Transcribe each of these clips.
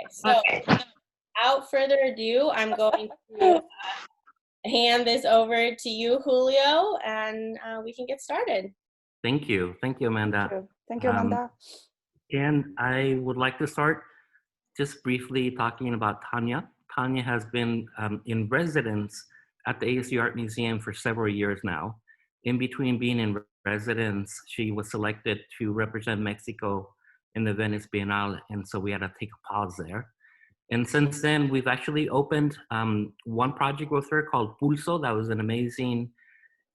So without further ado, I'm going to hand this over to you, Julio, and we can get started. Thank you. Thank you, Amanda. Thank you, Amanda. And I would like to start just briefly talking about Tania. Tania has been in residence at the ASU Art Museum for several years now. In between being in residence, she was selected to represent Mexico in the Venice Biennale, and so we had to take a pause there. And since then, we've actually opened one project with her called Pulso. That was an amazing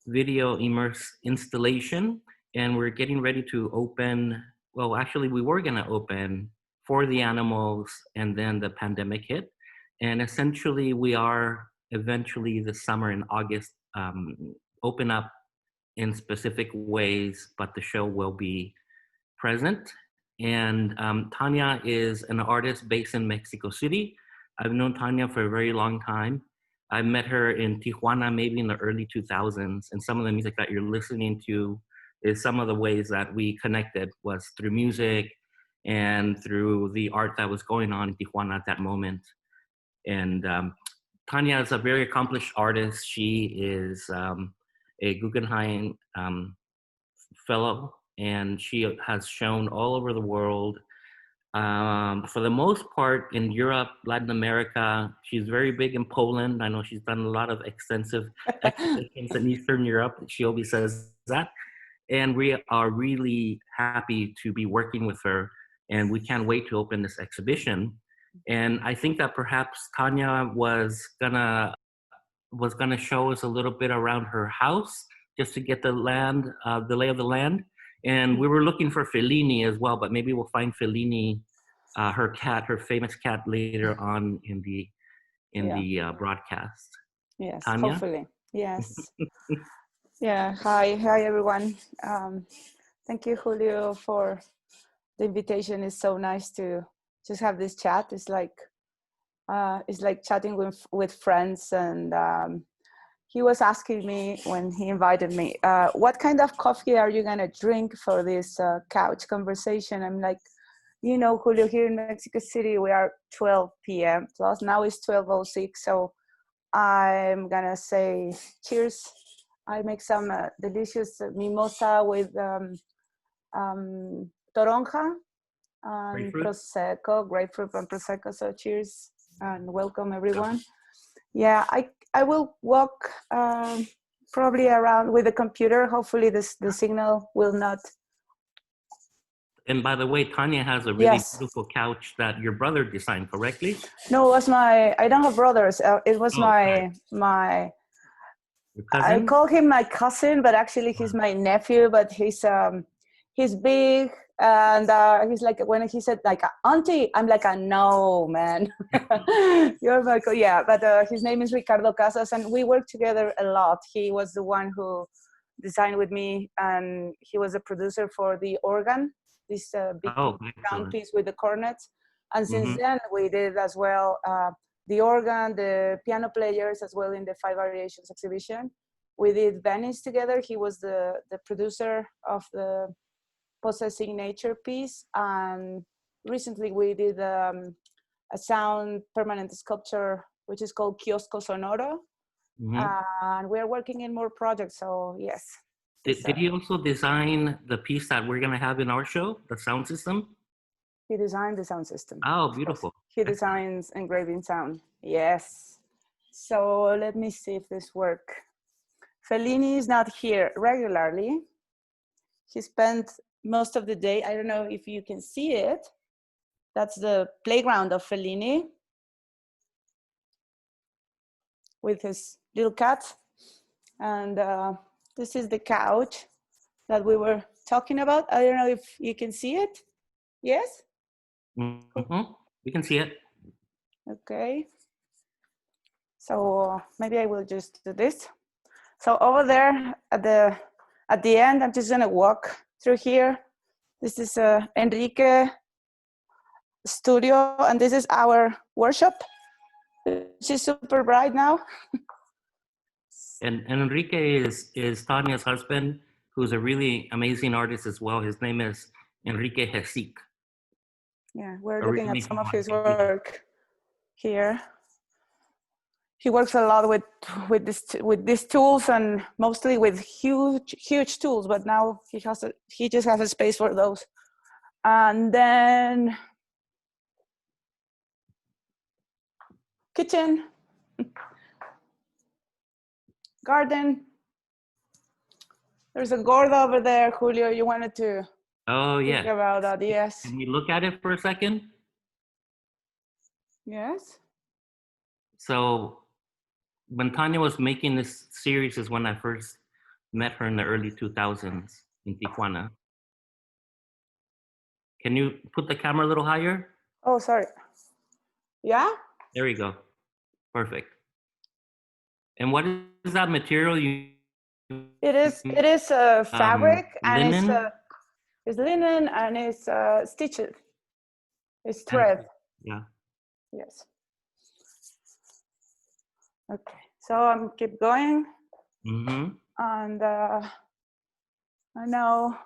video immerse installation. And we're getting ready to open, well, actually we were gonna open For the Animals, and then the pandemic hit. And essentially we are eventually this summer in August, open up in specific ways, but the show will be present. And Tania is an artist based in Mexico City. I've known Tania for a very long time. I met her in Tijuana, maybe in the early 2000s, and some of the music that you're listening to is some of the ways that we connected was through music and through the art that was going on in Tijuana at that moment. And Tania is a very accomplished artist. She is a Guggenheim fellow, and she has shown all over the world. For the most part in Europe, Latin America. She's very big in Poland. I know she's done a lot of extensive exhibitions in Eastern Europe. She always says that. And we are really happy to be working with her, and we can't wait to open this exhibition. And I think that perhaps Tania was gonna show us a little bit around her house, just to get the lay of the land. And we were looking for Fellini as well, but maybe we'll find Fellini, her cat, her famous cat, later on in the broadcast. Yes, Tania? hopefully. Yes. Yeah. Hi, everyone. Thank you, Julio, for the invitation. It's so nice to just have this chat. It's like chatting with friends. And he was asking me when he invited me, what kind of coffee are you gonna drink for this couch conversation? I'm like, Julio, here in Mexico City, we are 12 p.m. plus. Now it's 12:06, so I'm gonna say cheers. I make some delicious mimosa with toronja and prosecco, grapefruit and prosecco. So cheers and welcome, everyone. Yeah, I will walk probably around with the computer. Hopefully the signal will not. And by the way, Tania has a really beautiful couch that your brother designed, correctly? No, it was I don't have brothers. It was my I call him my cousin, but actually he's my nephew. But he's big, and he's like, when he said like auntie, I'm like, no, man, you're my yeah. But his name is Ricardo Casas, and we work together a lot. He was the one who designed with me, and he was a producer for the organ, this big round piece with the cornets. And since then, we did as well the organ, the piano players as well in the 5 Variations exhibition. We did Venice together. He was the producer of the Possessing Nature piece. And recently we did a sound permanent sculpture, which is called Kiosco Sonoro. And we're working in more projects, so yes. Did he also design the piece that we're gonna have in our show, the sound system? He designed the sound system. Oh, beautiful. He designs engraving sound. Yes. So let me see if this works. Fellini is not here regularly. He spent most of the day. I don't know if you can see it. That's the playground of Fellini with his little cat. And this is the couch that we were talking about. I don't know if you can see it. Yes? We can see it. Okay. So maybe I will just do this. So over there at the end, I'm just gonna walk through here. This is Enrique studio, and this is our workshop, which is super bright now. And Enrique is Tania's husband, who's a really amazing artist as well. His name is Enrique Hesic. Yeah, we're looking at originally some from of his Argentina. work here. He works a lot with these tools and mostly with huge tools. But now he just has a space for those. And then kitchen, garden. There's a gourd over there, Julio. You wanted to Oh, think yeah. about that? Yes. Can we look at it for a second? Yes. So when Tania was making this series is when I first met her in the early 2000s in Tijuana. Can you put the camera a little higher? Oh, sorry. Yeah. There you go. Perfect. And what is that material you It is a fabric, and linen? it's linen, and it's stitched. It's And, thread. yeah. Yes. Okay. So I'm keep going, Mm-hmm. and I know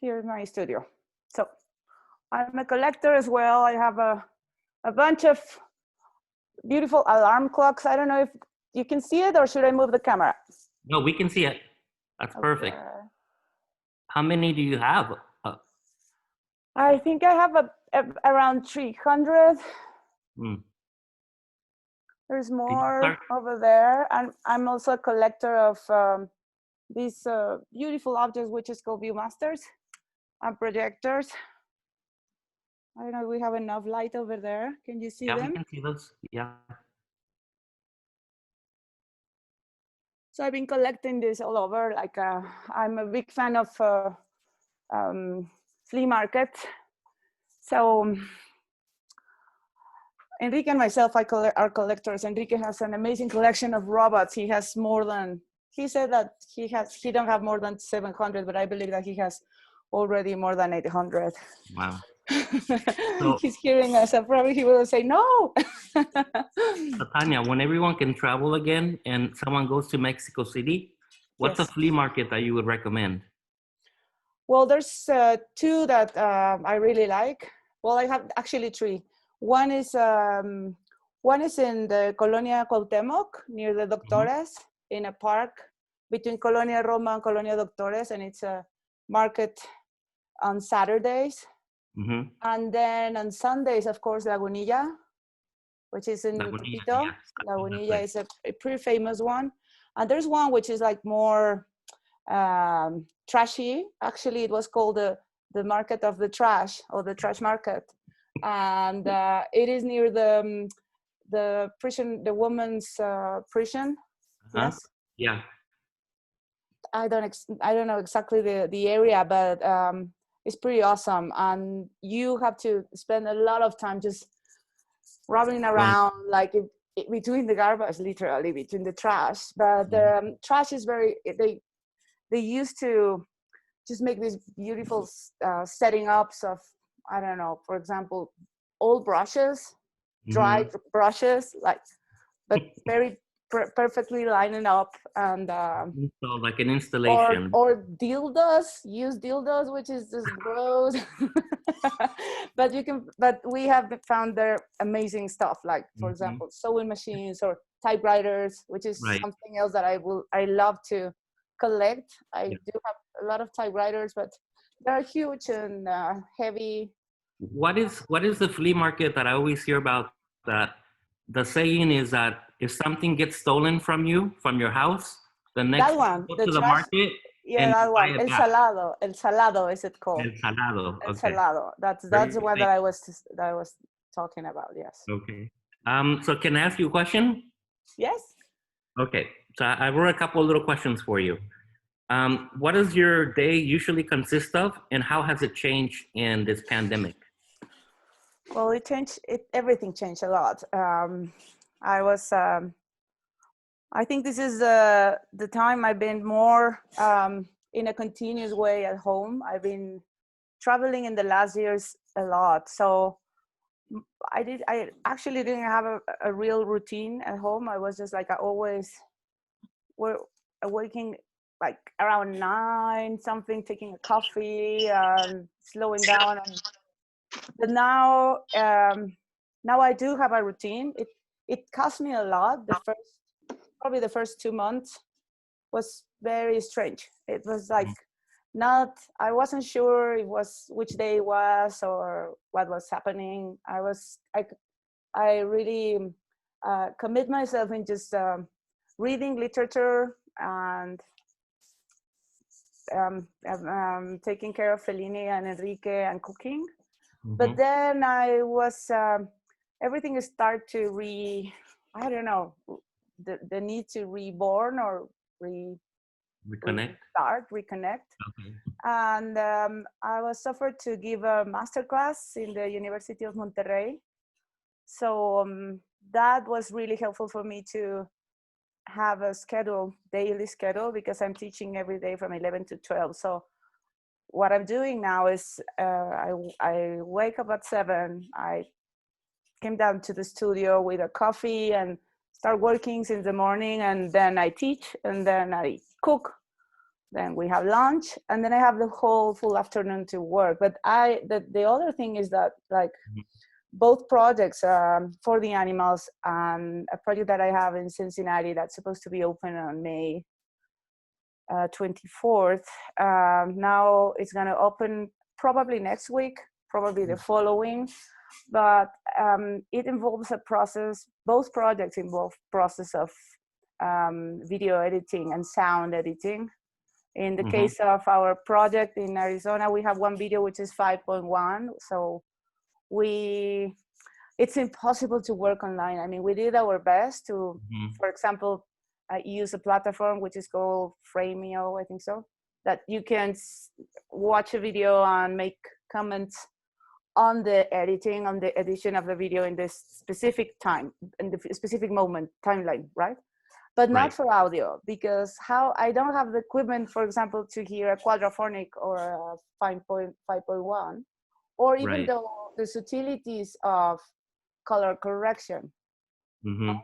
here's my studio. So I'm a collector as well. I have a bunch of beautiful alarm clocks. I don't know if you can see it, or should I move the camera? No, we can see it. That's perfect. Okay. How many do you have? I think I have around 300. Hmm. There's Can you more start? over there. And I'm also a collector of these beautiful objects, which is called viewmasters and projectors. I don't know if we have enough light over there. Can you see Yeah, we them? can see those. Yeah. So I've been collecting this all over. Like I'm a big fan of flea markets. So Enrique and myself are collectors. Enrique has an amazing collection of robots. He has more than, he said that he don't have more than 700, but I believe that he has already more than 800. Wow. So, He's hearing us, and probably he will say no. so Tania, when everyone can travel again and someone goes to Mexico City, what's a Yes. flea market that you would recommend? Well, there's two that I really like. Well, I have actually three. One is in the Colonia Cuauhtémoc near the Doctores, in a park between Colonia Roma and Colonia Doctores, and it's a market on Saturdays. Mm-hmm. And then on Sundays, of course, Lagunilla, which is in Lagunilla, Tepito. yes. I know that Lagunilla place. is a pretty famous one. And there's one which is like more trashy. Actually, it was called the market of the trash, or the trash market. And it is near the prison, the women's prison. Uh-huh. Yes. Yeah. I don't know exactly the area, but it's pretty awesome. And you have to spend a lot of time just rolling around, like between the garbage, literally between the trash. But the trash is very, they used to just make these beautiful setting ups of, I don't know, for example, old brushes, dried brushes, like, but very perfectly lining up. And So like an installation. or dildos, use dildos, which is just gross. But we have found their amazing stuff, like for example sewing machines or typewriters, which is Right. something else that I love to collect. I do have a lot of typewriters, but they're huge and heavy. What is the flea market that I always hear about? That the saying is that if something gets stolen from you, from your house, the next That day one, you go the to the trash. market Yeah, and you that buy one. it back. El salado is it called? El salado. El Okay. salado. That's Very the one safe. that I was talking about. Yes. Okay. So can I ask you a question? Yes. Okay. So I wrote a couple of little questions for you. What does your day usually consist of, and how has it changed in this pandemic? Well, it changed. Everything changed a lot. I was. I think this is the time I've been more in a continuous way at home. I've been traveling in the last years a lot, so I actually didn't have a real routine at home. I was just like I always were waking like around 9 something, taking a coffee and slowing down and but now I do have a routine. It cost me a lot. Probably the first 2 months was very strange. It was like not, I wasn't sure it was which day it was or what was happening. I really commit myself in just reading literature and taking care of Fellini and Enrique and cooking. But then I was everything started to I don't know, the need to reborn or reconnect. Okay. And I was offered to give a master class in the University of Monterrey. So that was really helpful for me to have a daily schedule, because I'm teaching every day from 11 to 12. So what I'm doing now is I wake up at 7. I came down to the studio with a coffee and start working since the morning, and then I teach, and then I cook, then we have lunch, and then I have the whole full afternoon to work. But the other thing is that, like, both projects for the animals and a project that I have in Cincinnati that's supposed to be open on May 24th. Now it's going to open probably next week, probably the following. But it involves a process. Both projects involve process of video editing and sound editing. In the case of our project in Arizona, we have one video which is 5.1. So it's impossible to work online. I mean, we did our best to, for example, use a platform which is called Frameo, I think so, that you can watch a video and make comments on the editing, on the edition of the video in this specific time, in the specific moment, timeline, right? But not for audio, because I don't have the equipment, for example, to hear a quadraphonic or a 5.1, or even the subtleties of color correction. And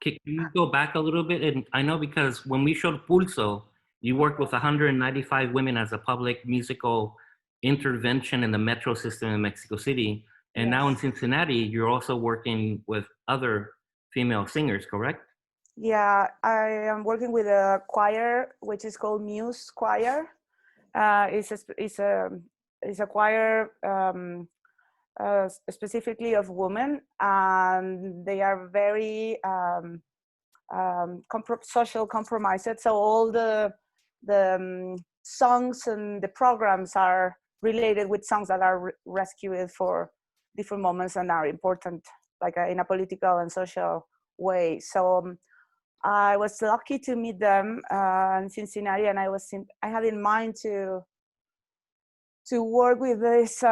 can you go back a little bit? And I know, because when we showed Pulso, you worked with 195 women as a public musical intervention in the metro system in Mexico City. And now in Cincinnati, you're also working with other female singers, correct? Yeah, I am working with a choir which is called Muse Choir. It's a choir specifically of women, and they are very social compromised. So all the songs and the programs are related with songs that are rescued for different moments and are important, like in a political and social way. So I was lucky to meet them in Cincinnati, and I had in mind to work with this.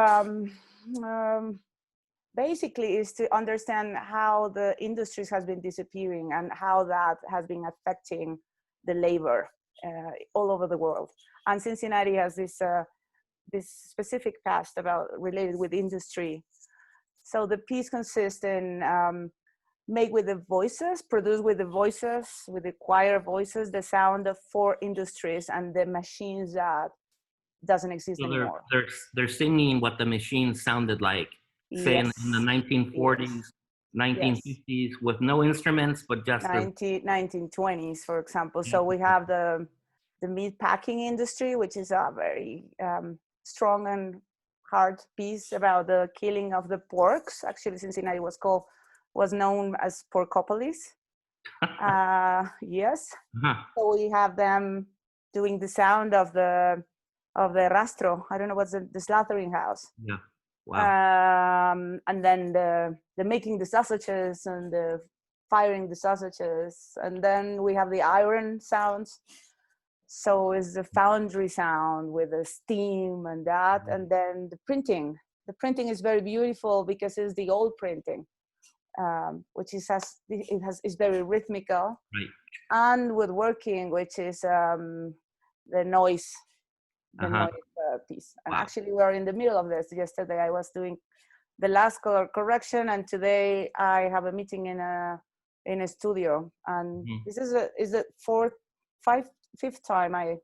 Basically, is to understand how the industries has been disappearing and how that has been affecting the labor all over the world. And Cincinnati has this specific past related with industry. So the piece consists in make with the voices, produce with the voices, with the choir voices, the sound of 4 industries and the machines that doesn't exist anymore. They're singing what the machine sounded like, say in the 1940s, 1950s, with no instruments, but just 1920s, for example. So we have the meat packing industry, which is a very strong and hard piece about the killing of the porks. Actually, Cincinnati was known as Porkopolis. Yes. So we have them doing the sound of the rastro. I don't know what's the slaughtering house. Yeah. Wow. And then the making the sausages and the firing the sausages, and then we have the iron sounds. So it's the foundry sound with the steam and that, and then the printing. The printing is very beautiful because it's the old printing, which is very rhythmical. Right. And woodworking, which is the noise. Noise piece. And actually, we are in the middle of this. Yesterday, I was doing the last color correction, and today I have a meeting in a studio. And this is the fifth time I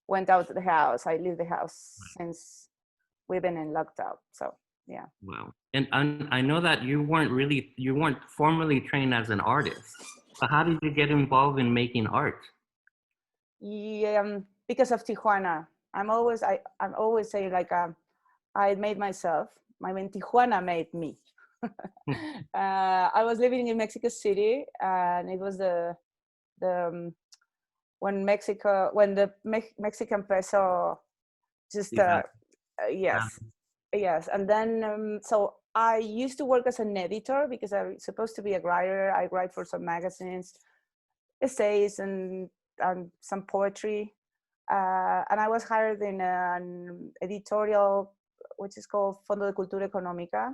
went out of the house. I leave the house since we've been in lockdown. So Yeah. Wow. And I know that you weren't formally trained as an artist. So how did you get involved in making art? Yeah, because of Tijuana. I'm always saying like I made myself. I mean, Tijuana made me. I was living in Mexico City, and it was the when the Mexican peso just Yeah. yes, yes. And then so I used to work as an editor because I'm supposed to be a writer. I write for some magazines, essays, and some poetry. And I was hired in an editorial which is called Fondo de Cultura Económica.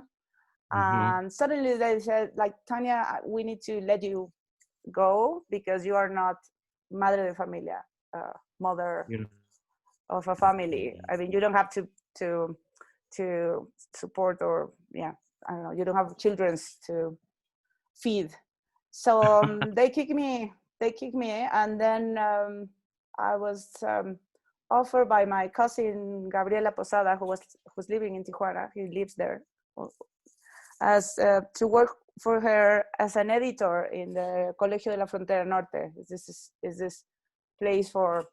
Mm-hmm. And suddenly they said, like, Tania, we need to let you go because you are not madre de familia, mother Yeah. of a family. I mean, you don't have to to support, or yeah, I don't know, you don't have children to feed. So they kicked me, and then I was offered by my cousin Gabriela Posada, who's living in Tijuana. He lives there, as to work for her as an editor in the Colegio de la Frontera Norte. Is this place for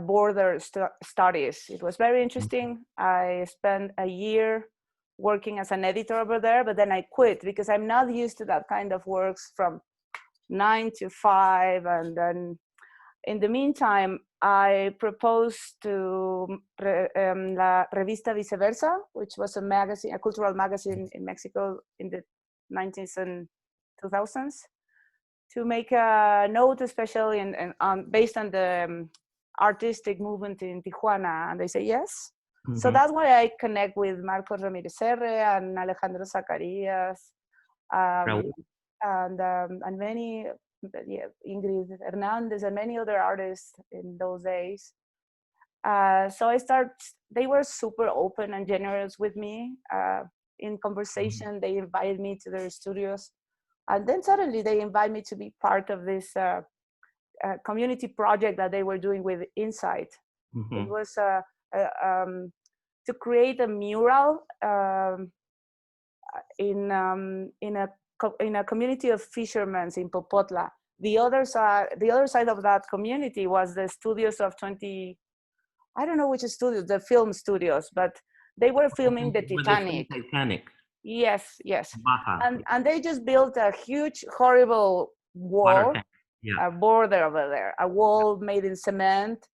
border studies. It was very interesting. I spent a year working as an editor over there, but then I quit because I'm not used to that kind of works from 9 to 5. And then in the meantime, I proposed to La Revista Viceversa, which was a magazine, a cultural magazine in Mexico in the 19th and 2000s, to make a note, especially based on the artistic movement in Tijuana. And they say yes. Mm-hmm. So that's why I connect with Marcos Ramirez Serre and Alejandro Zacarias, and many, yeah, Ingrid Hernandez and many other artists in those days. So they were super open and generous with me. In conversation, they invited me to their studios. And then suddenly they invite me to be part of this community project that they were doing with Insight. Mm-hmm. It was to create a mural in a community of fishermen in Popotla. The other side of that community was the studios of 20. I don't know which studios, the film studios, but they were filming the Titanic. Yes, yes. And they just built a huge, horrible wall, a border over there, a wall made in cement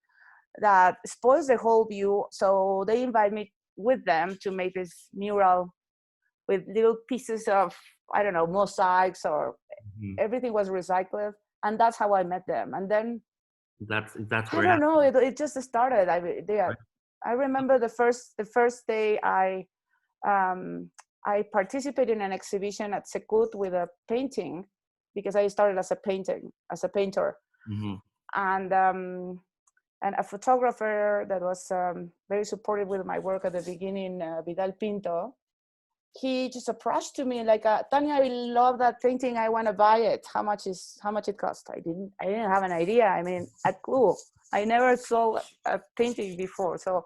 that spoils the whole view. So they invite me with them to make this mural with little pieces of, I don't know, mosaics, or everything was recycled. And that's how I met them. And then that's I don't know, it just started. I remember the first day I participated in an exhibition at Secut with a painting, because I started as a painter, and a photographer that was very supportive with my work at the beginning, Vidal Pinto. He just approached to me like, Tania, I love that painting. I want to buy it. How much it cost? I didn't have an idea. I mean, a clue. I never saw a painting before. So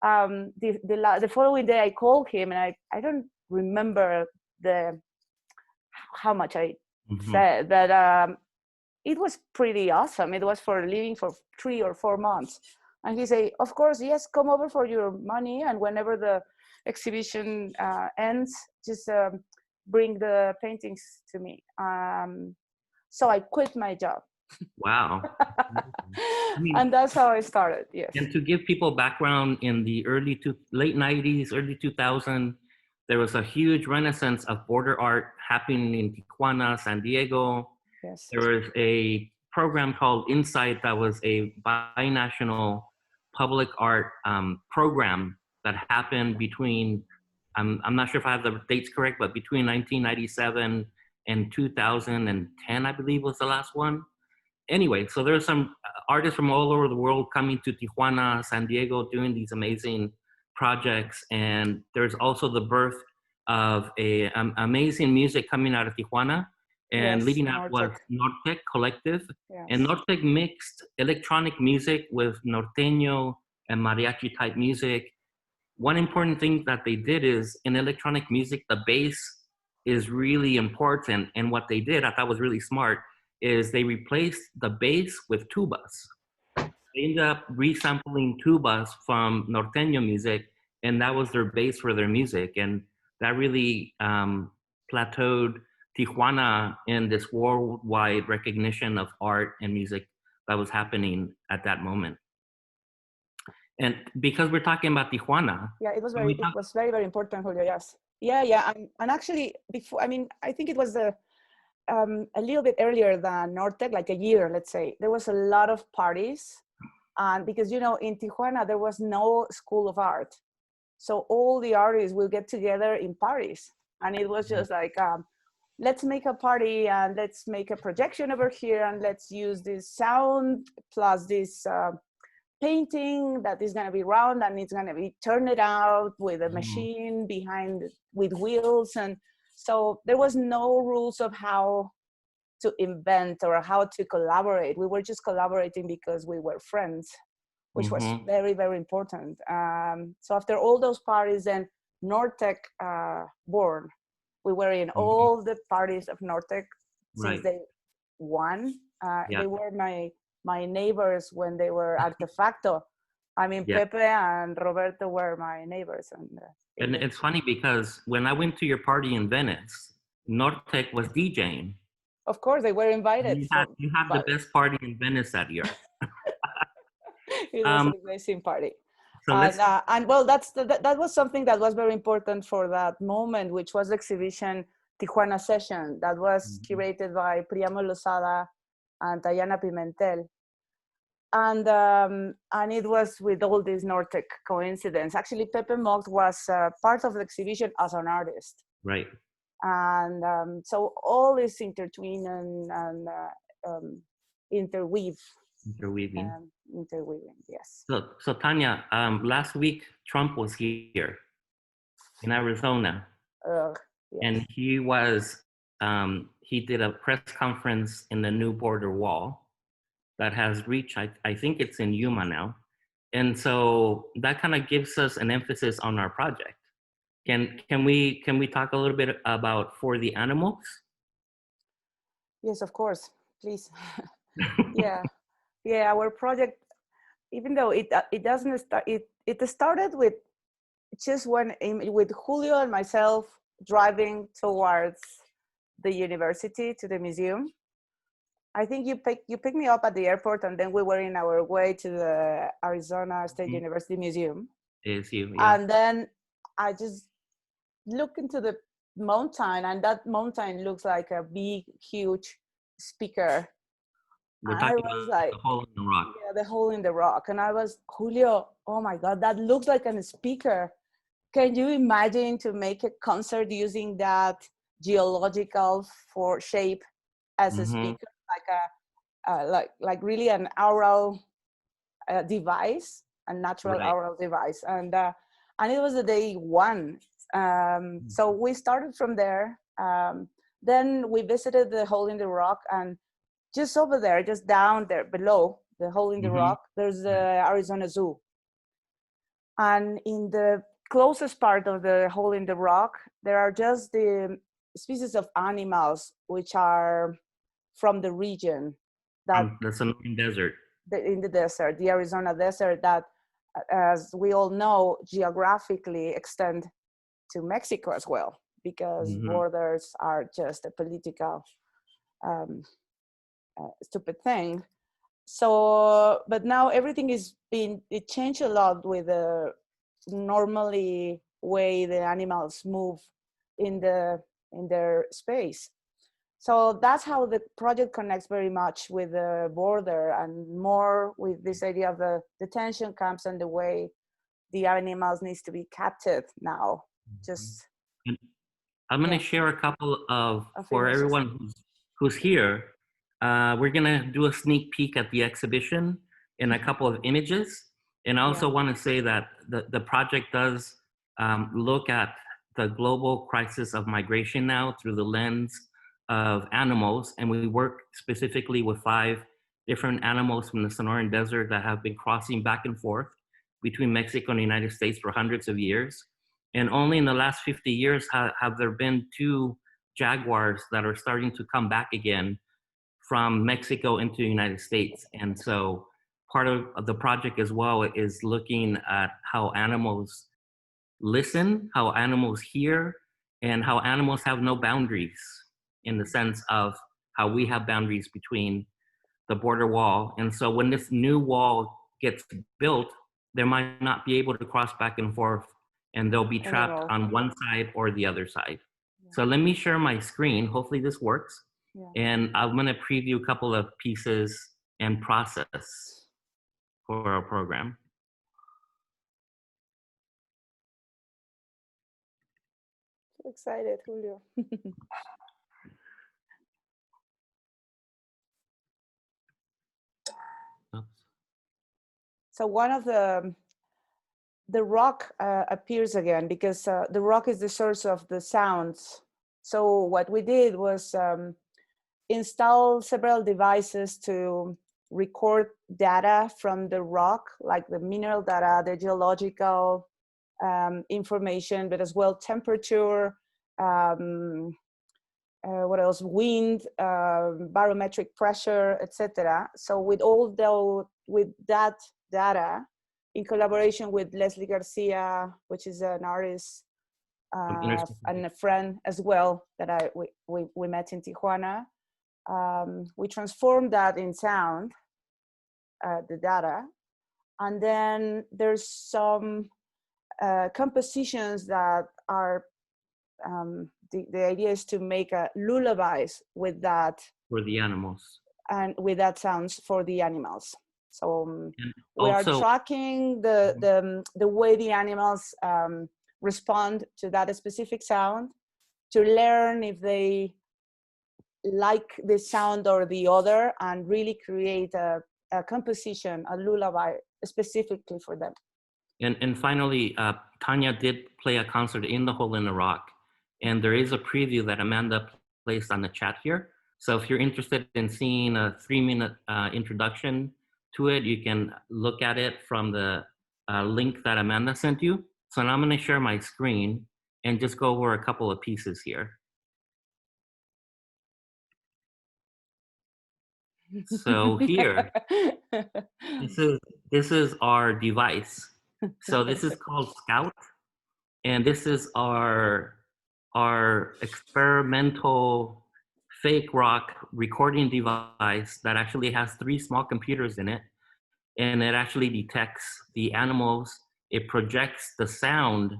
the following day I called him, and I don't remember how much I said, but it was pretty awesome. It was for living for 3 or 4 months. And he said, of course, yes, come over for your money. And whenever the exhibition ends, just bring the paintings to me. So I quit my job. Wow. And that's how I started, yes. And to give people background, in the late 90s, early 2000s, there was a huge renaissance of border art happening in Tijuana, San Diego. Yes. There was a program called Insight that was a binational public art program that happened between, I'm not sure if I have the dates correct, but between 1997 and 2010, I believe was the last one. Anyway, so there's some artists from all over the world coming to Tijuana, San Diego, doing these amazing projects. And there's also the birth of amazing music coming out of Tijuana. And leading out was Nortec Collective. Yes. And Nortec mixed electronic music with norteño and mariachi type music. one important thing that they did is in electronic music, the bass is really important. And what they did, I thought was really smart, is they replaced the bass with tubas. They ended up resampling tubas from norteño music, and that was their base for their music. And that really plateaued Tijuana in this worldwide recognition of art and music that was happening at that moment. And because we're talking about Tijuana, yeah, it was very, very important, Julio. Yes, yeah. And actually, before, I mean, I think it was a little bit earlier than Nortec, like a year, let's say. There was a lot of parties, and because you know, in Tijuana there was no school of art, so all the artists will get together in parties, and it was just like, let's make a party and let's make a projection over here, and let's use this sound plus this painting that is going to be round and it's going to be turned it out with a machine behind with wheels. And so there was no rules of how to invent or how to collaborate. We were just collaborating because we were friends, which was very, very important. So after all those parties, then Nortec born. We were in all the parties of Nortec since day one. They were my neighbors when they were Artefacto. I mean, Pepe and Roberto were my neighbors. And it's funny because when I went to your party in Venice, Nortec was DJing. Of course, they were invited. You had the best party in Venice that year. It was an amazing party. So and well, that was something that was very important for that moment, which was the exhibition Tijuana Session that was curated by Priamo Lozada and Tayana Pimentel. And it was with all this Nortec coincidence. Actually, Pepe Mogt was part of the exhibition as an artist. Right. And so all is intertwined and interweaving, yes. So Tania, last week Trump was here in Arizona, Yes. and he did a press conference in the new border wall that has reached, I think it's in Yuma now, and so that kind of gives us an emphasis on our project. Can we talk a little bit about For the Animals? Yes, of course, please. Yeah. Our project, even though it doesn't start, it started with just with Julio and myself driving towards the university to the museum. I think you picked me up at the airport, and then we were in our way to the Arizona State University Museum. It's you, yeah. And then I just look into the mountain, and that mountain looks like a big, huge speaker. We're talking about the hole in the rock. Yeah, the hole in the rock. And I was, Julio, oh my God, that looks like a speaker. Can you imagine to make a concert using that geological shape as a speaker, like really an aural device, a natural aural device? And it was the day one. So we started from there. Then we visited the hole in the rock, and just over there, just down there below the hole in the rock, there's the Arizona Zoo. And in the closest part of the hole in the rock, there are just the species of animals which are from the region. The Sonoran Desert. In the desert, the Arizona desert, that, as we all know, geographically extend to Mexico as well, because borders are just a political stupid thing. So, but now everything it changed a lot with the normally way the animals move in their space. So that's how the project connects very much with the border, and more with this idea of the detention camps and the way the animals needs to be captured now. Just I'm going to share a couple of for everyone who's here. We're going to do a sneak peek at the exhibition in a couple of images. And I also want to say that the project does look at the global crisis of migration now through the lens of animals. And we work specifically with 5 different animals from the Sonoran Desert that have been crossing back and forth between Mexico and the United States for hundreds of years. And only in the last 50 years have there been two jaguars that are starting to come back again from Mexico into the United States. And so part of the project as well is looking at how animals listen, how animals hear, and how animals have no boundaries in the sense of how we have boundaries between the border wall. And so when this new wall gets built, they might not be able to cross back and forth, and they'll be trapped on one side or the other side. Yeah. So let me share my screen. Hopefully this works. Yeah. And I'm gonna preview a couple of pieces and process for our program. So excited, Julio. So one of the rock appears again because the rock is the source of the sounds. So what we did was install several devices to record data from the rock, like the mineral data, the geological information, but as well temperature, what else, wind, barometric pressure, etc. So with that data, in collaboration with Leslie Garcia, which is an artist and a friend as well that we met in Tijuana, we transformed that in sound, the data, and then there's some compositions that are the idea is to make lullabies with that for the animals and with that sounds for the animals. So we are tracking the way the animals respond to that specific sound to learn if they like the sound or the other, and really create a composition, a lullaby specifically for them. And finally, Tania did play a concert in the Hole in the Rock, and there is a preview that Amanda placed on the chat here. So if you're interested in seeing a 3-minute introduction to it, you can look at it from the link that Amanda sent you. So now I'm going to share my screen and just go over a couple of pieces here. So here, this is our device. So this is called Scout, and this is our experimental fake rock recording device that actually has 3 small computers in it, and it actually detects the animals. It projects the sound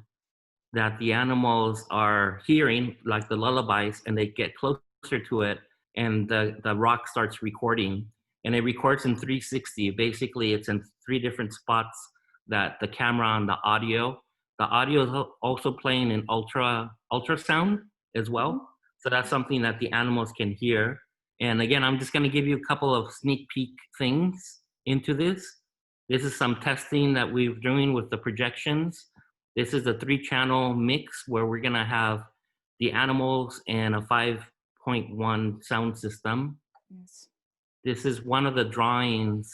that the animals are hearing, like the lullabies, and they get closer to it, and the rock starts recording. And it records in 360. Basically, it's in 3 different spots that the camera and the audio. The audio is also playing in ultrasound as well. So that's something that the animals can hear. And again, I'm just gonna give you a couple of sneak peek things into this. This is some testing that we're doing with the projections. This is a 3-channel mix where we're gonna have the animals and a 5.1 sound system. Yes. This is one of the drawings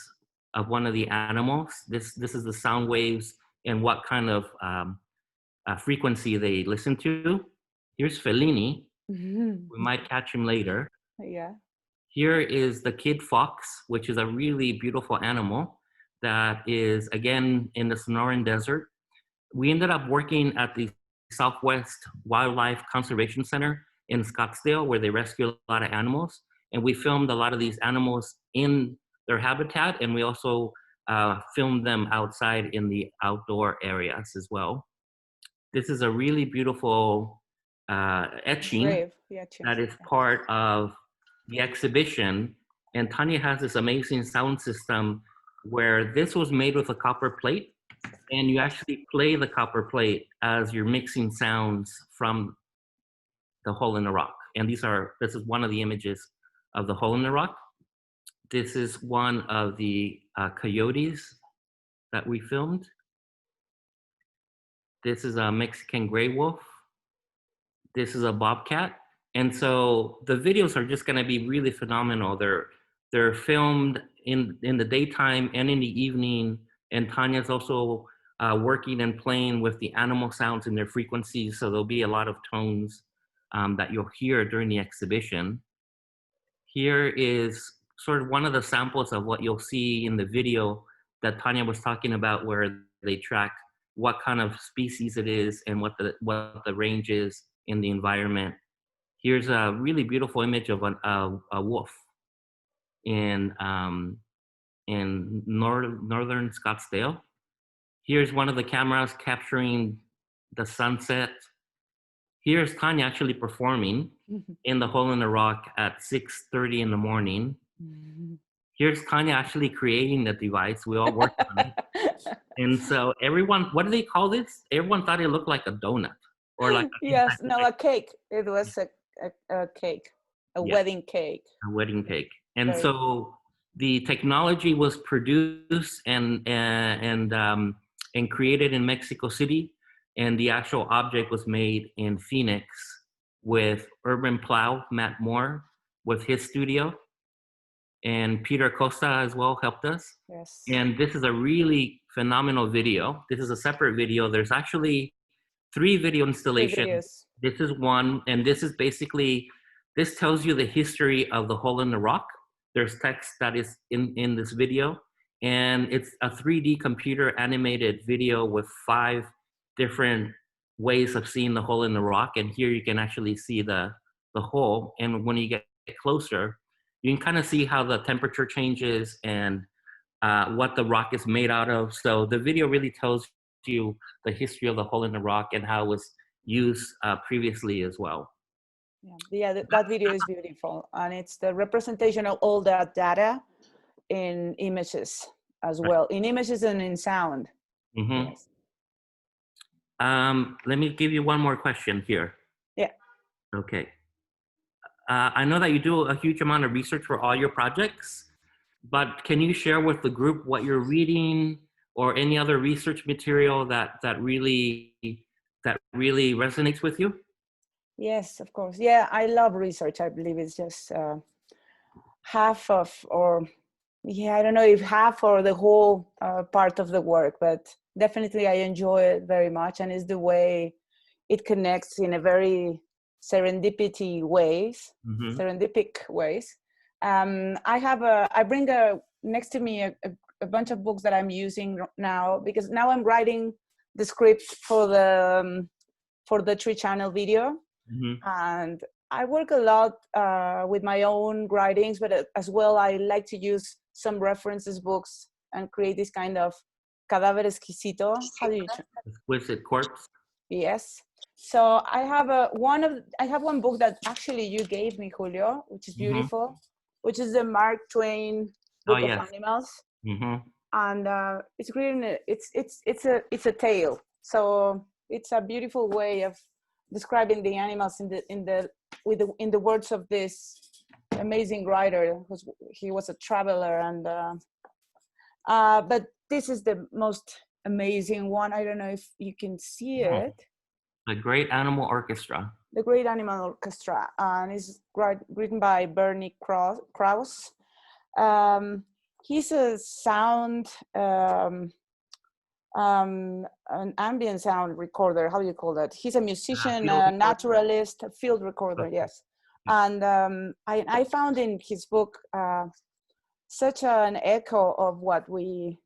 of one of the animals. This is the sound waves and what kind of frequency they listen to. Here's Fellini. We might catch him later. Yeah. Here is the kid fox, which is a really beautiful animal that is, again, in the Sonoran Desert. We ended up working at the Southwest Wildlife Conservation Center in Scottsdale, where they rescue a lot of animals. And we filmed a lot of these animals in their habitat, and we also filmed them outside in the outdoor areas as well. This is a really beautiful etching that is part of the exhibition. And Tania has this amazing sound system where this was made with a copper plate, and you actually play the copper plate as you're mixing sounds from the Hole in the Rock. And this is one of the images of the Hole in the Rock. This is one of the coyotes that we filmed. This is a Mexican gray wolf. This is a bobcat. And so the videos are just gonna be really phenomenal. They're filmed in the daytime and in the evening. And Tania's also working and playing with the animal sounds and their frequencies. So there'll be a lot of tones that you'll hear during the exhibition. Here is sort of one of the samples of what you'll see in the video that Tania was talking about, where they track what kind of species it is and what the range is in the environment. Here's a really beautiful image of a wolf in northern Scottsdale. Here's one of the cameras capturing the sunset. Here's Tania actually performing in the hole in the rock at 6:30 in the morning. Here's Tania actually creating the device. We all worked on it. And so everyone, what do they call this? Everyone thought it looked like a donut or like yes, no, a cake. It was a cake, a wedding cake. A wedding cake. And so the technology was produced and created in Mexico City, and the actual object was made in Phoenix with Urban Plow, Matt Moore, with his studio, and Peter Costa as well helped us. Yes. And this is a really phenomenal video. This is a separate video. There's actually 3 video installations. This is one, and this is basically, this tells you the history of the hole in the rock. There's text that is in this video, and it's a 3D computer animated video with 5 different ways of seeing the hole in the rock. And here you can actually see the hole. And when you get closer, you can kind of see how the temperature changes and what the rock is made out of. So the video really tells you the history of the hole in the rock and how it was used previously as well. Yeah, that video is beautiful, and it's the representation of all that data in images as well, in images and in sound. Mm-hmm. Yes. Let me give you one more question here. Yeah. Okay. I know that you do a huge amount of research for all your projects, but can you share with the group what you're reading or any other research material that really resonates with you? Yes, of course. Yeah, I love research. I believe it's just half of, or I don't know if half or the whole part of the work, but definitely I enjoy it very much, and it's the way it connects in a very serendipity ways, serendipic ways. I bring next to me a bunch of books that I'm using now, because now I'm writing the script for the 3-channel video. And I work a lot with my own writings, but as well, I like to use some references books and create this kind of cadáver exquisito. How do you? Exquisite corpse. Yes. So I have one book that actually you gave me, Julio, which is beautiful, which is the Mark Twain Book of Animals, and it's written. It's a tale. So it's a beautiful way of describing the animals in the words of this amazing writer. He was a traveler, and but this is the most amazing one. I don't know if you can see it. The Great Animal Orchestra. The Great Animal Orchestra, and it's written by Bernie Krause. He's a sound, an ambient sound recorder. How do you call that? He's a musician, a naturalist, a field recorder. Yes, and I found in his book such an echo of what we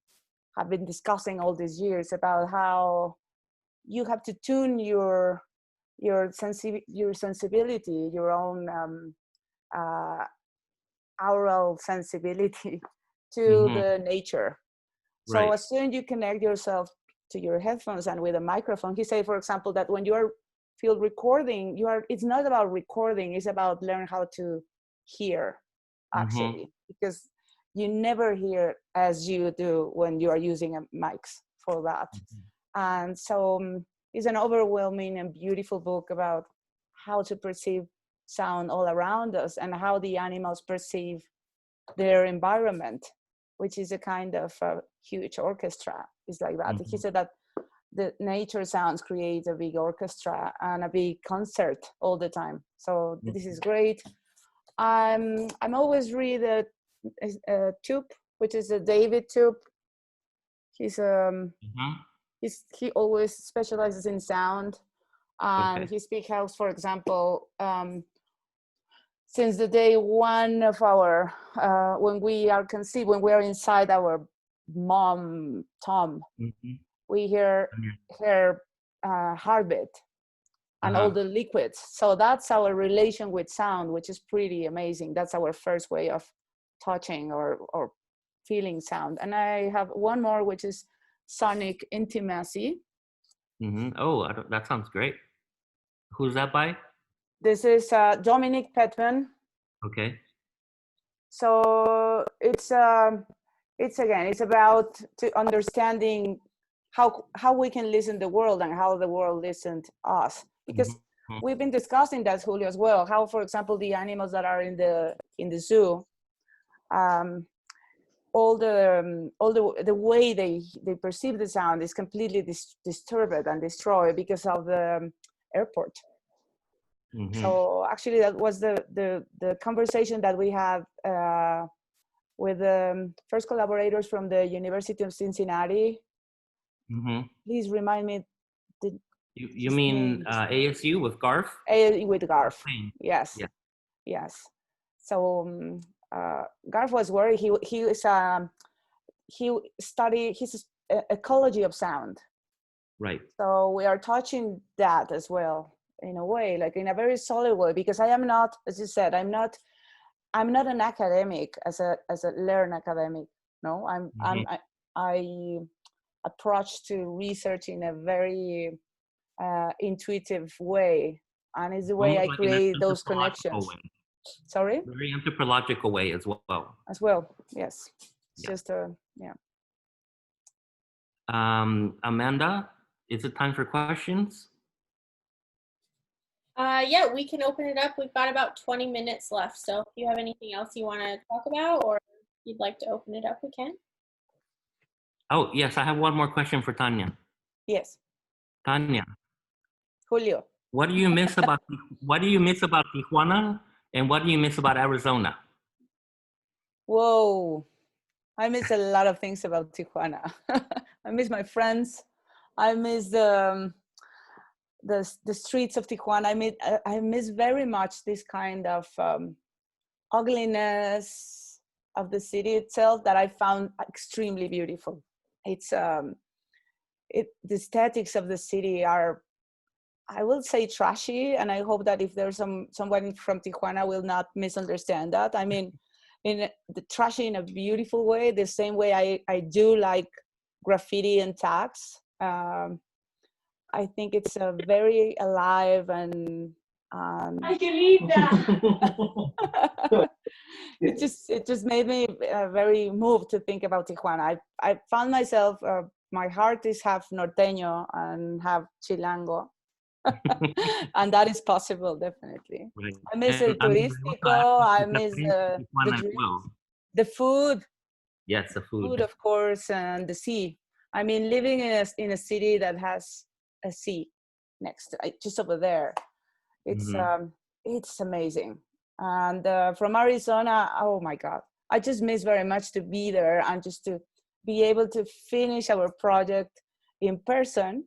have been discussing all these years about how you have to tune your sensibility, your own aural sensibility to the nature. So as soon as you connect yourself to your headphones and with a microphone, he said, for example, that when you are field recording, it's not about recording, it's about learn how to hear, actually, because you never hear as you do when you are using a mics for that. And so it's an overwhelming and beautiful book about how to perceive sound all around us and how the animals perceive their environment, which is a kind of a huge orchestra. It's like that. He said that the nature sounds create a big orchestra and a big concert all the time. So this is great. I'm always read a tube, which is a David tube. He's he always specializes in sound, and Okay. his big house, for example, since the day one of our when we are conceived, when we are inside our mom Tom, Mhm. we hear her heartbeat and all the liquids. So that's our relation with sound, which is pretty amazing. That's our first way of touching or feeling sound. And I have one more, which is sonic intimacy. Oh, that sounds great. Who's that by? This is Dominic Petman. Okay. So it's again, it's about understanding how we can listen the world and how the world listened us, because we've been discussing that, Julio, as well, how, for example, the animals that are in the zoo, all the way they perceive the sound is completely disturbed and destroyed because of the airport. So actually that was the conversation that we had with the first collaborators from the University of Cincinnati. Please remind me. You mean ASU with Garth? With Garth, yes. Yeah. Yes. So Garth was worried. He studied his ecology of sound. Right. So we are touching that as well, in a way, like in a very solid way, because I am not, as you said, I'm not an academic as a learned academic. No, I approach to research in a very intuitive way, and it's the way Almost I like create an those anthropological connections. way. Sorry? Very anthropological way as well. As well, yes. It's Yeah. just yeah. Amanda, is it time for questions? Yeah, we can open it up. We've got about 20 minutes left. So if you have anything else you want to talk about or you'd like to open it up, we can. Oh, yes, I have one more question for Tania. Yes. Tania, Julio. what do you miss about Tijuana, and what do you miss about Arizona? Whoa. I miss a lot of things about Tijuana. I miss my friends. I miss the streets of Tijuana. I miss very much this kind of ugliness of the city itself that I found extremely beautiful. It's the aesthetics of the city are, I will say, trashy, and I hope that if there's someone from Tijuana will not misunderstand that. I mean, in the trashy in a beautiful way, the same way I do like graffiti and tags. I think it's a very alive and I can eat that. it just made me very moved to think about Tijuana. I found myself, my heart is half norteño and half chilango. And that is possible, definitely. Right. I miss el turístico. I miss the drinks, the food. Yes, the food. Of course, and the sea. I mean, living in a city that has a sea next, just over there, it's amazing. And from Arizona, oh my God, I just miss very much to be there and just to be able to finish our project in person.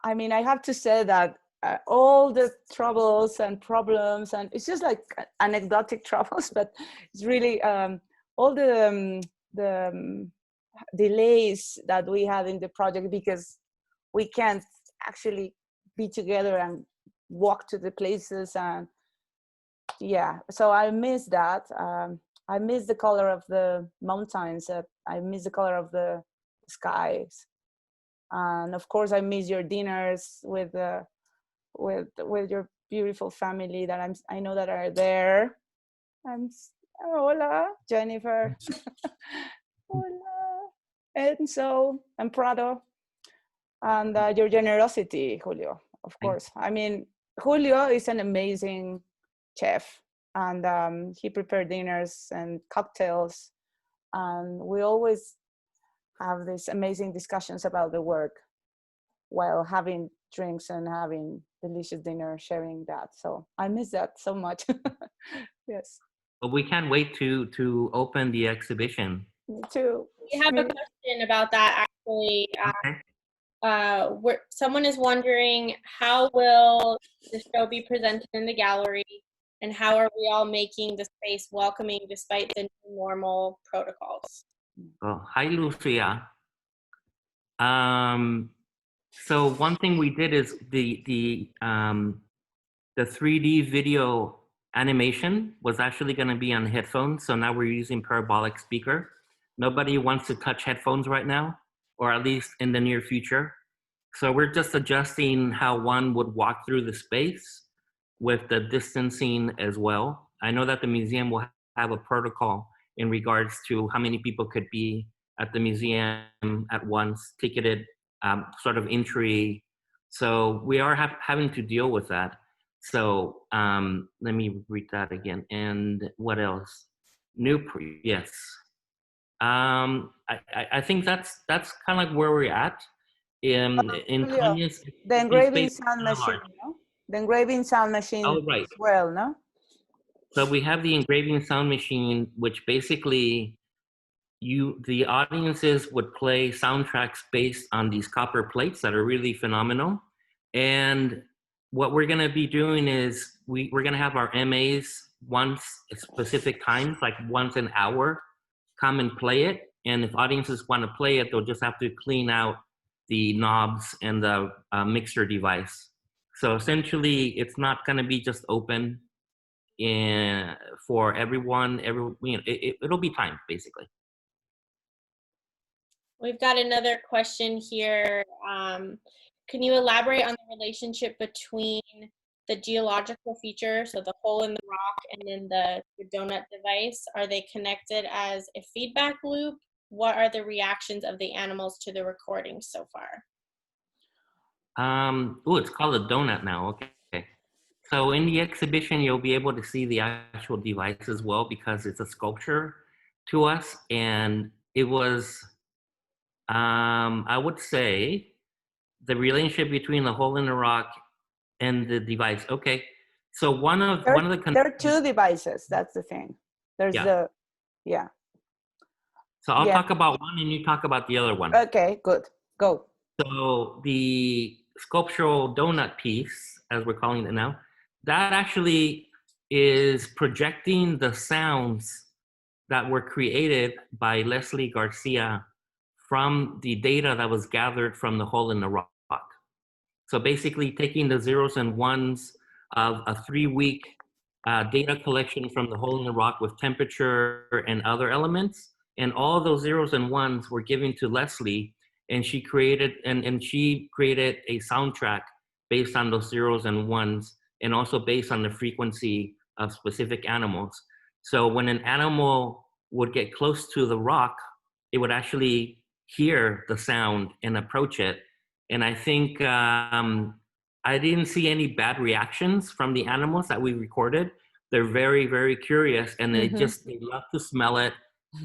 I mean, I have to say that all the troubles and problems, and it's just like anecdotic troubles, but it's really all the delays that we had in the project because we can't actually be together and walk to the places. And yeah, so I miss that. I miss the color of the mountains. I miss the color of the skies. And of course, I miss your dinners with your beautiful family that I know that are there. Hola, Jennifer. Hola, Enzo and Prado, and your generosity, Julio. Of course, I mean, Julio is an amazing chef, and he prepared dinners and cocktails, and we always have these amazing discussions about the work while having drinks and having delicious dinner, sharing that. So I miss that so much. Yes. But we can't wait to open the exhibition. Me too. We have a question about that actually. Okay. Someone is wondering, how will the show be presented in the gallery, and how are we all making the space welcoming despite the new normal protocols? Oh, hi, Lucia. So one thing we did is the 3D video animation was actually going to be on headphones. So now we're using parabolic speaker. Nobody wants to touch headphones right now, or at least in the near future. So we're just adjusting how one would walk through the space with the distancing as well. I know that the museum will have a protocol in regards to how many people could be at the museum at once, ticketed sort of entry. So we are having to deal with that. So let me read that again. And what else? Yes. I think that's kind of like where we're at. In Julio, Tanya's the existing engraving space, is sound kind of machine, large. no? The engraving sound machine Oh, right. as well, no? So we have the engraving sound machine, which basically the audiences would play soundtracks based on these copper plates that are really phenomenal. And what we're going to be doing is we're going to have our MAs once at specific times, like once an hour, come and play it. And if audiences want to play it, they'll just have to clean out the knobs and the mixer device. So essentially, it's not going to be just open for everyone. It'll be timed basically. We've got another question here. Can you elaborate on the relationship between the geological feature, so the hole in the rock, and then the donut device? Are they connected as a feedback loop? What are the reactions of the animals to the recording so far? It's called a donut now. Okay. So in the exhibition, you'll be able to see the actual device as well because it's a sculpture to us. And it was, I would say, the relationship between the hole in the rock and the device. Okay. So one of the There are two devices. That's the thing. There's yeah. Yeah. So I'll Yeah. talk about one and you talk about the other one. Okay, good. Go. So the sculptural donut piece, as we're calling it now, that actually is projecting the sounds that were created by Leslie Garcia from the data that was gathered from the hole in the rock. So basically taking the zeros and ones of a 3-week data collection from the hole in the rock with temperature and other elements, and all those zeros and ones were given to Leslie, and she created a soundtrack based on those zeros and ones, and also based on the frequency of specific animals. So when an animal would get close to the rock, it would actually hear the sound and approach it. And I think I didn't see any bad reactions from the animals that we recorded. They're very, very curious, and they love to smell it,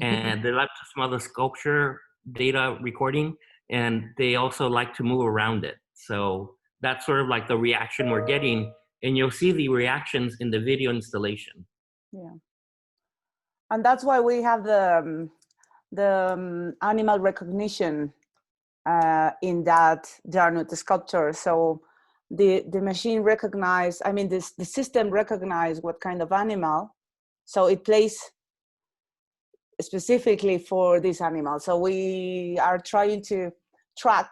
and they love to smell the sculpture data recording, and they also like to move around it. So that's sort of like the reaction we're getting, and you'll see the reactions in the video installation. Yeah. And that's why we have the animal recognition in that Jarnut sculpture. So the machine recognized, I mean, the system recognized what kind of animal. So it plays specifically for this animal. So we are trying to track.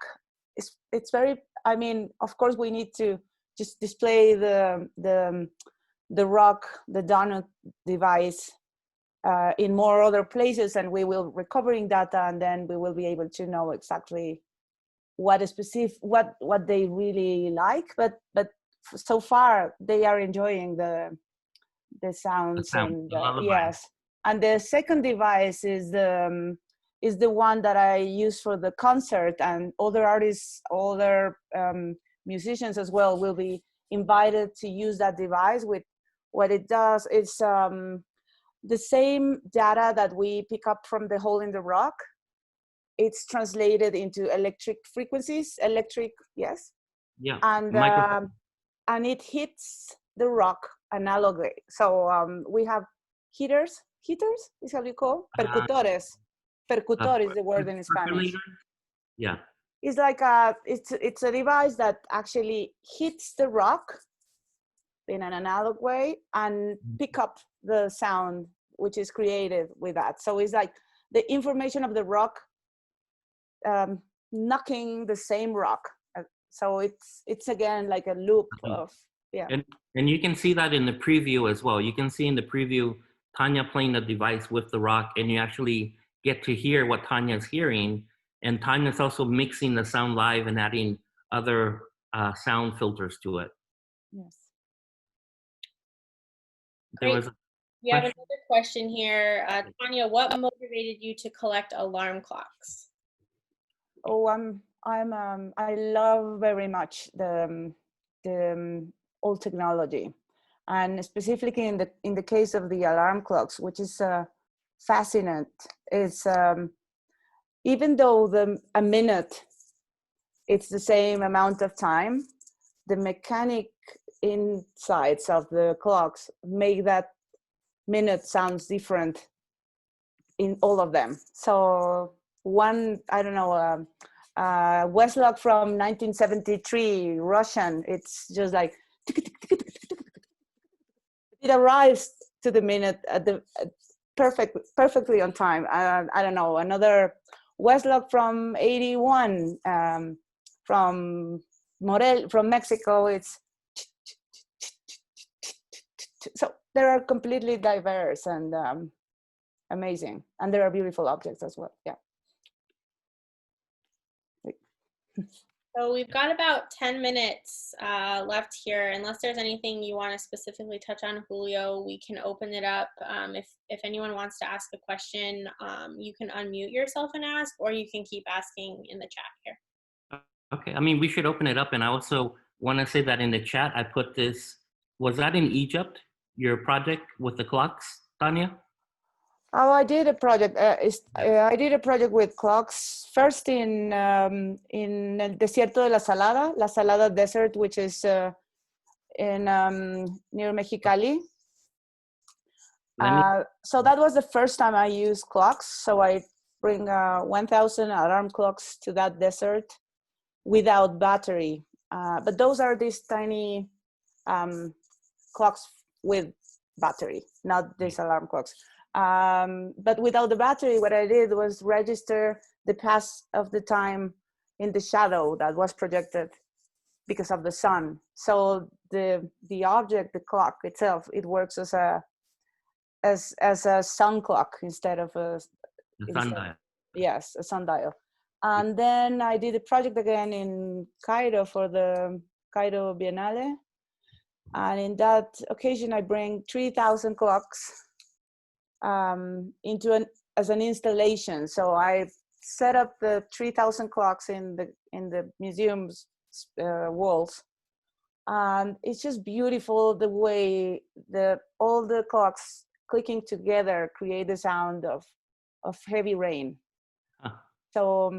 It's very, I mean, of course we need to just display the rock, the donut device in more other places, and we will recovering data, and then we will be able to know exactly what they really like. But so far they are enjoying the sounds and yes. And the second device is the one that I use for the concert, and other artists, other musicians as well will be invited to use that device. With what it does is the same data that we pick up from the hole in the rock, it's translated into electric frequencies, yes. Yeah. And it hits the rock analogically. So we have heaters is how you call percutores. Percutor is the word in Spanish. Yeah. It's like it's a device that actually hits the rock in an analog way and pick up the sound which is created with that. So it's like the information of the rock knocking the same rock. So it's again like a loop of, yeah. And you can see that in the preview as well. You can see in the preview Tania playing the device with the rock, and you actually get to hear what Tanya's hearing. And Tanya's also mixing the sound live and adding other sound filters to it. Yes. There Great. was a We have question. another question here. Tania, what motivated you to collect alarm clocks? Oh, I love very much the old technology, and specifically in the case of the alarm clocks, which is fascinating. It's even though a minute it's the same amount of time, the mechanic insides of the clocks make that minute sounds different in all of them. So one, I don't know, Westlock from 1973, Russian, it's just like, it arrives to the minute at the perfectly on time. I don't know, another Westlock from 81, from Mexico, it's, so they are completely diverse and amazing, and there are beautiful objects as well. Yeah. So we've got about 10 minutes left here. Unless there's anything you want to specifically touch on, Julio, we can open it up. If anyone wants to ask a question, you can unmute yourself and ask, or you can keep asking in the chat here. Okay, I mean, we should open it up. And I also want to say that in the chat, I put this, was that in Egypt, your project with the clocks, Tania? Oh, I did a project. I did a project with clocks first in El Desierto de la Salada Desert, which is in near Mexicali. So that was the first time I used clocks. So I bring 1,000 alarm clocks to that desert without battery. But those are these tiny clocks with battery, not these alarm clocks. But without the battery, what I did was register the pass of the time in the shadow that was projected because of the sun. So the object, the clock itself, it works as a sun clock instead of a sundial. Yes, a sundial. And then I did a project again in Cairo for the Cairo Biennale. And in that occasion, I bring 3,000 clocks as an installation. So I set up the 3,000 clocks in the museum's walls, and it's just beautiful the way all the clocks clicking together create the sound of heavy rain. So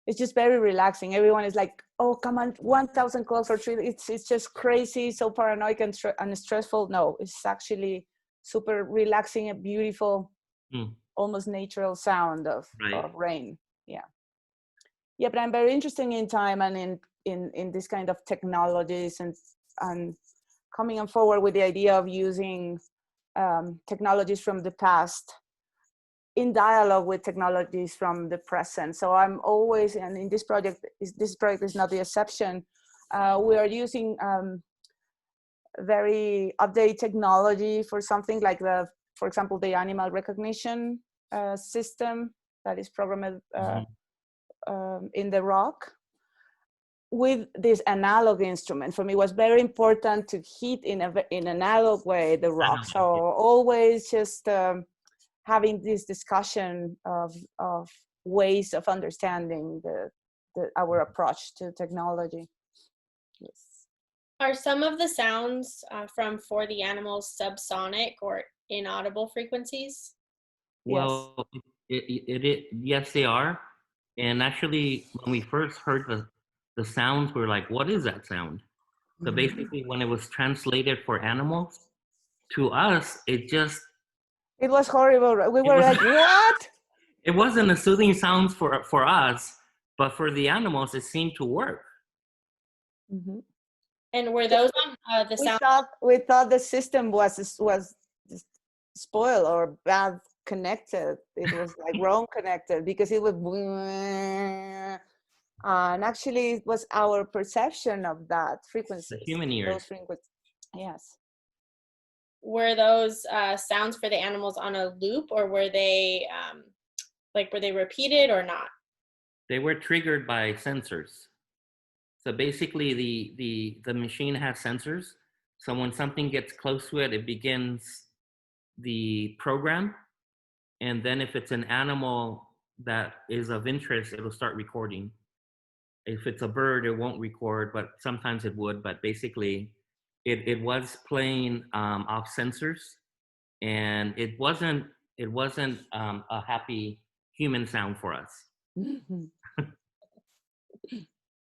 it's just very relaxing. Everyone is like, "Oh, come on, 1,000 clocks for 3." It's just crazy, so paranoid and stressful. No, it's actually super relaxing, a beautiful, almost natural sound of rain. Yeah, but I'm very interested in time and in this kind of technologies and coming on forward with the idea of using technologies from the past in dialogue with technologies from the present. So I'm always, and in this project is not the exception. We are using very updated technology for something like for example, the animal recognition system that is programmed in the rock with this analog instrument. For me, it was very important to hit in an analog way the rock. So always just having this discussion of ways of understanding our approach to technology. Yes. Are some of the sounds from For the Animals subsonic or inaudible frequencies? Well, yes, they are. And actually, when we first heard the sounds, we were like, what is that sound? So basically, when it was translated for animals, to us, it was horrible. We were like, what? It wasn't a soothing sound for us, But for the animals, it seemed to work. Mhm. And were those on the sound? We thought the system was spoiled or bad connected. It was like wrong connected because it was, and actually it was our perception of that The frequencies. human ears. Those frequencies. Yes. Were those sounds for the animals on a loop, or were they were they repeated or not? They were triggered by sensors. So basically, the machine has sensors. So when something gets close to it, it begins the program. And then if it's an animal that is of interest, it'll start recording. If it's a bird, it won't record, but sometimes it would. But basically, it was playing off sensors, and it wasn't a happy human sound for us.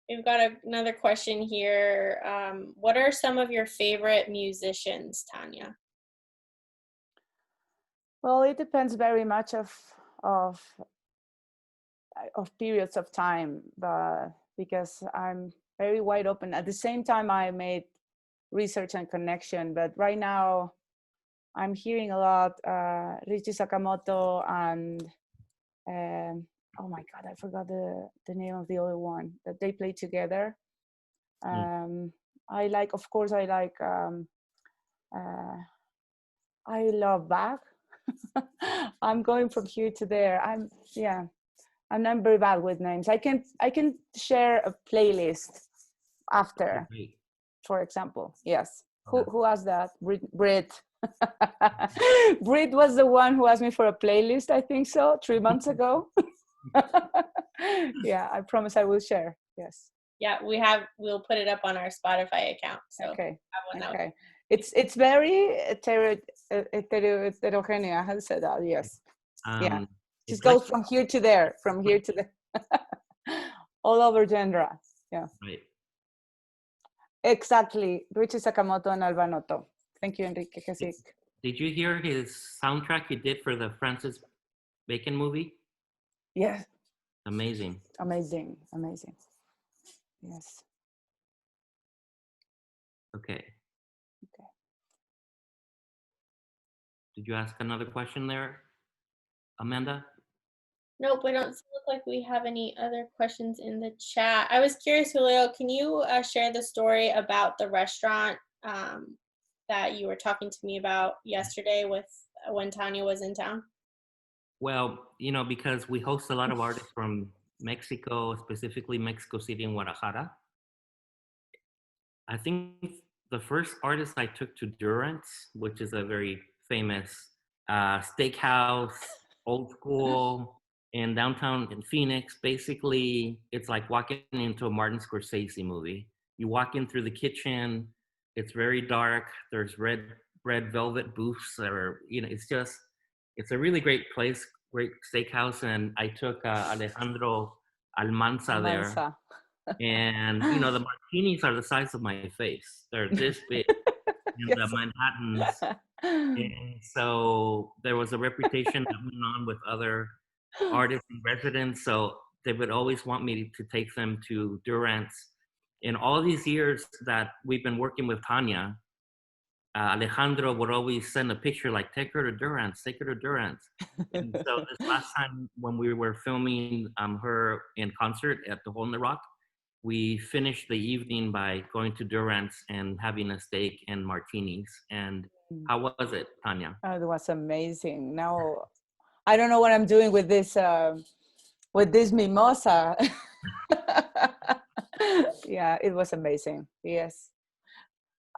We've got another question here. What are some of your favorite musicians, Tanya? Well, it depends very much of periods of time, but because I'm very wide open. At the same time, I made research and connection, but right now I'm hearing a lot Richie Sakamoto and oh my God, I forgot the name of the other one that they play together. I like, of course, I like I love Bach. I'm going from here to there. I'm not very bad with names. I can share a playlist after, for example. Yes. Who asked that? Brit. Brit was the one who asked me for a playlist, I think so, 3 months ago. Yeah, I promise I will share. Yes. Yeah, we'll put it up on our Spotify account. So Okay. have one Okay. It's very heterogeneous. How to say that? Yes. Yeah. Just goes from here to there, from here to there. All over genre. Yeah. Right. Exactly. Richie Sakamoto and Albanoto. Thank you, Enrique. Did you hear his soundtrack he did for the Francis Bacon movie? Yes. Amazing. Amazing. Yes. Okay. Did you ask another question there, Amanda? Nope, I don't look like we have any other questions in the chat. I was curious, Julio, can you share the story about the restaurant that you were talking to me about yesterday with when Tania was in town? Well, because we host a lot of artists from Mexico, specifically Mexico City and Guadalajara. I think the first artist I took to Durant's, which is a very famous steakhouse, old school, in downtown in Phoenix. Basically, it's like walking into a Martin Scorsese movie. You walk in through the kitchen, it's very dark. There's red velvet booths that are, it's a really great place, great steakhouse. And I took Alejandro Almanza there. And the martinis are the size of my face. They're this big in the Manhattans. And so there was a reputation that went on with other artists in residence. So they would always want me to take them to Durant's. In all these years that we've been working with Tania, Alejandro would always send a picture like, take her to Durant's. And so this last time when we were filming her in concert at the Hole in the Rock, we finished the evening by going to Durant's and having a steak and martinis. And how was it, Tania? Oh, it was amazing. Now, I don't know what I'm doing with this mimosa. Yeah, it was amazing. Yes.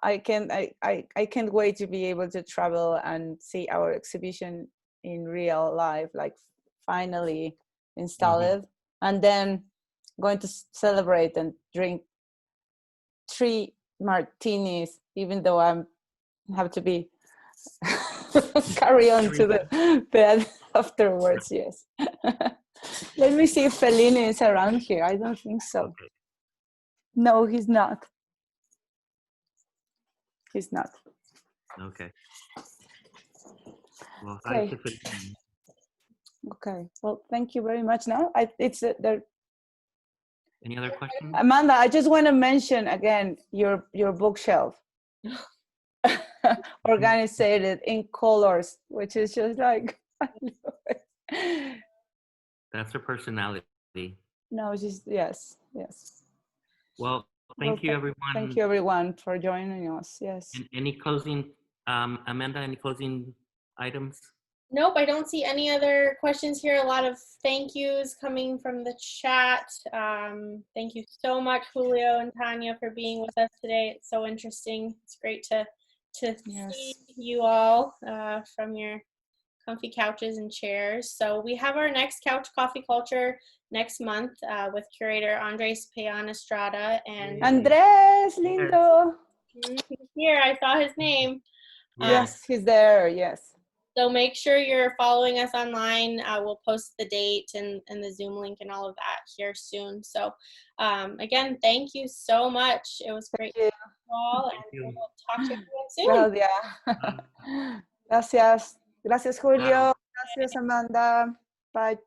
I can't wait to be able to travel and see our exhibition in real life, like finally installed, and then going to celebrate and drink 3 martinis, even though I have to be carry on to the bed afterwards. Yes. Let me see if Fellini is around here. I don't think so. Okay. No, he's not. He's not. Okay. Well, Okay. Okay. Well, thank you very much. Now, it's Any other questions? Amanda, I just want to mention again your bookshelf. Organized in colors, which is just like, I love it. That's her personality. No, just yes. Well, thank you, everyone. Thank you, everyone, for joining us. Yes. And any closing, Amanda, any closing items? Nope, I don't see any other questions here. A lot of thank yous coming from the chat. Thank you so much, Julio and Tania, for being with us today. It's so interesting. It's great to see you all from your comfy couches and chairs. So we have our next Couch Coffee Culture next month with curator Andres Payan Estrada. And Andres, lindo. he's here, I saw his name. Yes, he's there, yes. So make sure you're following us online. We'll post the date and the Zoom link and all of that here soon. So again, thank you so much. It was great to meet you all, and we'll talk to you again soon. Claudia. Gracias. Gracias, Julio. Gracias, Amanda. Bye.